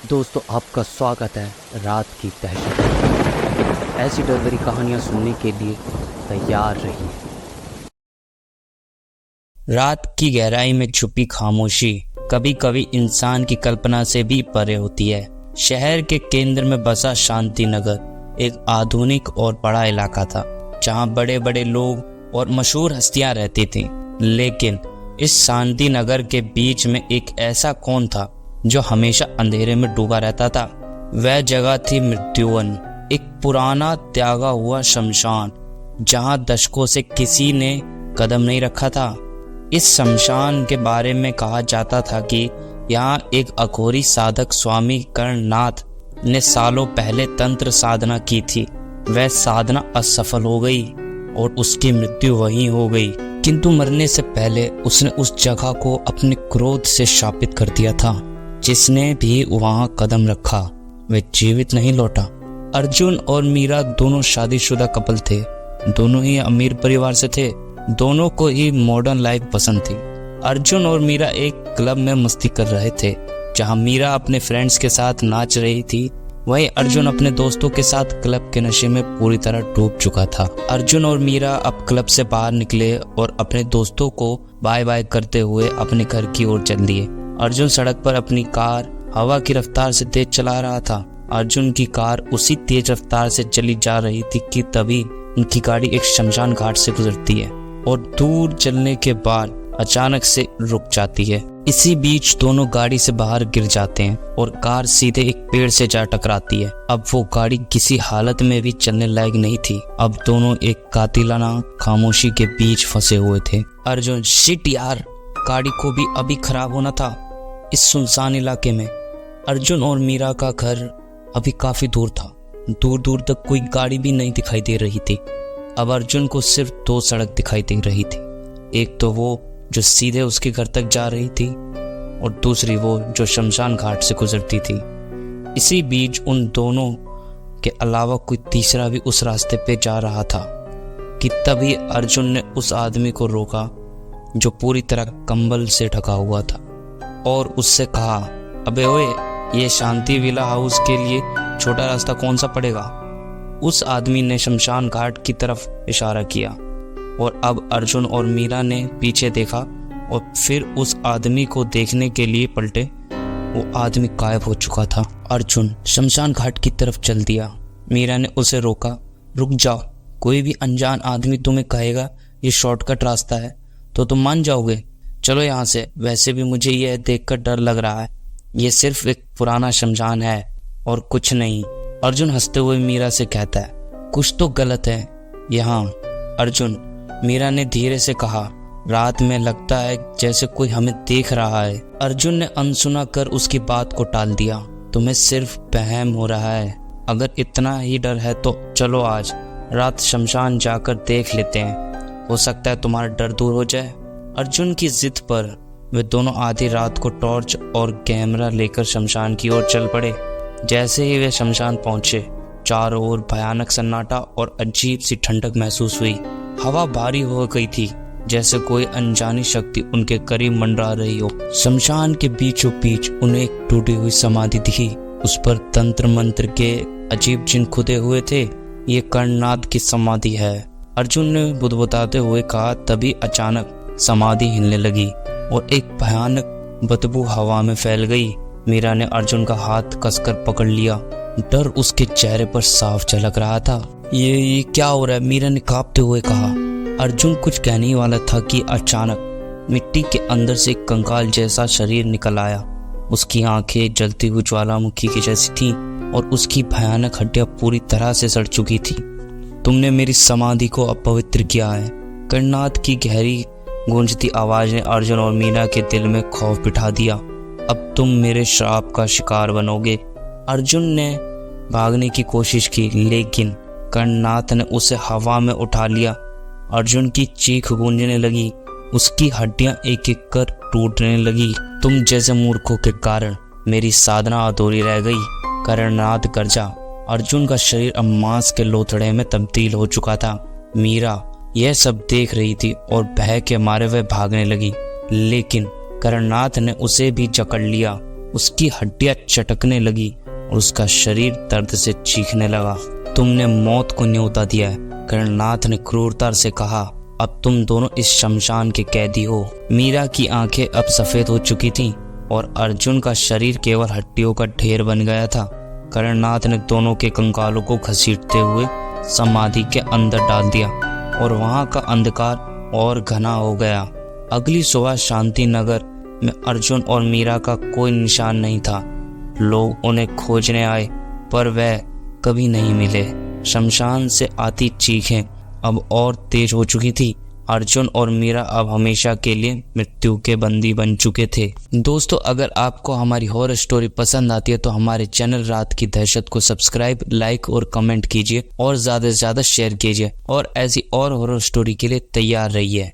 दोस्तों, आपका स्वागत है रात की दहशत में। ऐसी डर भरी कहानियां सुनने के लिए तैयार रहिए। रात की गहराई में छुपी खामोशी कभी कभी इंसान की कल्पना से भी परे होती है। शहर के केंद्र में बसा शांति नगर एक आधुनिक और बड़ा इलाका था, जहां बड़े बड़े लोग और मशहूर हस्तियां रहती थीं। लेकिन इस शांति नगर के बीच में एक ऐसा कौन था जो हमेशा अंधेरे में डूबा रहता था। वह जगह थी मृत्युवन, एक पुराना त्यागा हुआ शमशान, जहां दशकों से किसी ने कदम नहीं रखा था। इस शमशान के बारे में कहा जाता था कि यहाँ एक अघोरी साधक स्वामी कर्णनाथ ने सालों पहले तंत्र साधना की थी। वह साधना असफल हो गई और उसकी मृत्यु वहीं हो गई, किंतु मरने से पहले उसने उस जगह को अपने क्रोध से शापित कर दिया था। जिसने भी वहां कदम रखा वह जीवित नहीं लौटा। अर्जुन और मीरा दोनों शादीशुदा कपल थे। दोनों ही अमीर परिवार से थे। दोनों को ही मॉडर्न लाइफ पसंद थी। अर्जुन और मीरा एक क्लब में मस्ती कर रहे थे, जहां मीरा अपने फ्रेंड्स के साथ नाच रही थी। वहीं अर्जुन अपने दोस्तों के साथ क्लब के नशे में पूरी तरह डूब चुका था। अर्जुन और मीरा अब क्लब से बाहर निकले और अपने दोस्तों को बाय बाय करते हुए अपने घर की ओर चल दिए। अर्जुन सड़क पर अपनी कार हवा की रफ्तार से तेज चला रहा था। अर्जुन की कार उसी तेज रफ्तार से चली जा रही थी कि तभी उनकी गाड़ी एक शमशान घाट से गुजरती है और दूर चलने के बाद अचानक से रुक जाती है। इसी बीच दोनों गाड़ी से बाहर गिर जाते हैं और कार सीधे एक पेड़ से जा टकराती है। अब वो गाड़ी किसी हालत में भी चलने लायक नहीं थी। अब दोनों एक कातिलाना खामोशी के बीच फंसे हुए थे। अर्जुन, शिट यार, गाड़ी को भी अभी खराब होना था। इस सुनसान इलाके में अर्जुन और मीरा का घर अभी काफी दूर था। दूर दूर तक कोई गाड़ी भी नहीं दिखाई दे रही थी। अब अर्जुन को सिर्फ दो सड़क दिखाई दे रही थी। एक तो वो जो सीधे उसके घर तक जा रही थी और दूसरी वो जो शमशान घाट से गुजरती थी। इसी बीच उन दोनों के अलावा कोई तीसरा भी उस रास्ते पे जा रहा था कि तभी अर्जुन ने उस आदमी को रोका जो पूरी तरह कंबल से ढका हुआ था और उससे कहा, अबे ओए, ये शांति विला हाउस के लिए छोटा रास्ता कौन सा पड़ेगा। उस आदमी ने शमशान घाट की तरफ इशारा किया और अब अर्जुन और मीरा ने पीछे देखा और फिर उस आदमी को देखने के लिए पलटे। वो आदमी गायब हो चुका था। अर्जुन शमशान घाट की तरफ चल दिया। मीरा ने उसे रोका, रुक जाओ, कोई भी अनजान आदमी तुम्हें कहेगा ये शॉर्टकट रास्ता है तो तुम मान जाओगे। चलो यहाँ से, वैसे भी मुझे यह देखकर डर लग रहा है। ये सिर्फ एक पुराना शमशान है और कुछ नहीं। अर्जुन हंसते हुए मीरा से कहता है, कुछ तो गलत है यहाँ। अर्जुन, मीरा ने धीरे से कहा, रात में लगता है जैसे कोई हमें देख रहा है। अर्जुन ने अनसुना कर उसकी बात को टाल दिया, तुम्हें सिर्फ वहम हो रहा है। अगर इतना ही डर है तो चलो आज रात शमशान जाकर देख लेते हैं, हो सकता है तुम्हारा डर दूर हो जाए। अर्जुन की जिद पर वे दोनों आधी रात को टॉर्च और कैमरा लेकर शमशान की ओर चल पड़े। जैसे ही वे शमशान पहुंचे, चारों ओर भयानक सन्नाटा और अजीब सी ठंडक महसूस हुई। हवा भारी हो गई थी, जैसे कोई अनजानी शक्ति उनके करीब मंडरा रही हो। शमशान के बीचों बीच उन्हें एक टूटी हुई समाधि दिखी। उस पर तंत्र मंत्र के अजीब चिन्ह खुदे हुए थे। ये कर्णनाथ की समाधि है, अर्जुन ने बुदबुदाते हुए कहा। तभी अचानक समाधि हिलने लगी और एक भयानक बदबू हवा में फैल गई। मीरा ने अर्जुन का हाथ कसकर पकड़ लिया। डर उसके चेहरे पर साफ झलक रहा था। ये क्या हो रहा है? मीरा ने कांपते हुए कहा। अर्जुन कुछ कहने ही वाला था कि अचानक मिट्टी के अंदर से एक कंकाल जैसा शरीर निकल आया। उसकी आंखें जलती हुई ज्वालामुखी की जैसी थीं और उसकी भयानक हड्डियां पूरी तरह से सड़ चुकी थी। तुमने मेरी समाधि को अपवित्र किया है। कर्णनाथ की गहरी गूंजती आवाज ने अर्जुन और मीरा के दिल में खौफ बिठा दिया। अब तुम मेरे श्राप का शिकार बनोगे। अर्जुन ने भागने की कोशिश की, लेकिन कर्णनाथ ने उसे हवा में उठा लिया। अर्जुन की चीख गूंजने लगी, उसकी हड्डियां एक एक कर टूटने लगी। तुम जैसे मूर्खों के कारण मेरी साधना अधूरी रह गई। कर्णनाथ गरजा। अर्जुन का शरीर अब मांस के लोथड़े में तब्दील हो चुका था। मीरा यह सब देख रही थी और भय के मारे वह भागने लगी, लेकिन कर्णनाथ ने उसे भी जकड़ लिया उसकी हड्डियां चटकने लगी और उसका शरीर दर्द से चीखने लगा। तुमने मौत को न्योता दिया है, गणनाथ ने क्रूरता से कहा। अब तुम दोनों इस शमशान के कैदी हो। मीरा की आंखें अब सफेद हो चुकी थीं और अर्जुन का शरीर केवल हड्डियों का ढेर बन गया था। गणनाथ ने दोनों के कंकालों को घसीटते हुए समाधि के अंदर डाल दिया और वहां का अंधकार और घना हो गया। अगली सुबह शांति नगर में अर्जुन और मीरा का कोई निशान नहीं था। लोग उन्हें खोजने आए पर वह कभी नहीं मिले। शमशान से आती चीखें अब और तेज हो चुकी थी। अर्जुन और मीरा अब हमेशा के लिए मृत्यु के बंदी बन चुके थे। दोस्तों, अगर आपको हमारी हॉरर स्टोरी पसंद आती है तो हमारे चैनल रात की दहशत को सब्सक्राइब, लाइक और कमेंट कीजिए और ज़्यादा से ज़्यादा शेयर कीजिए और ऐसी और हॉरर स्टोरी के लिए तैयार रहिए।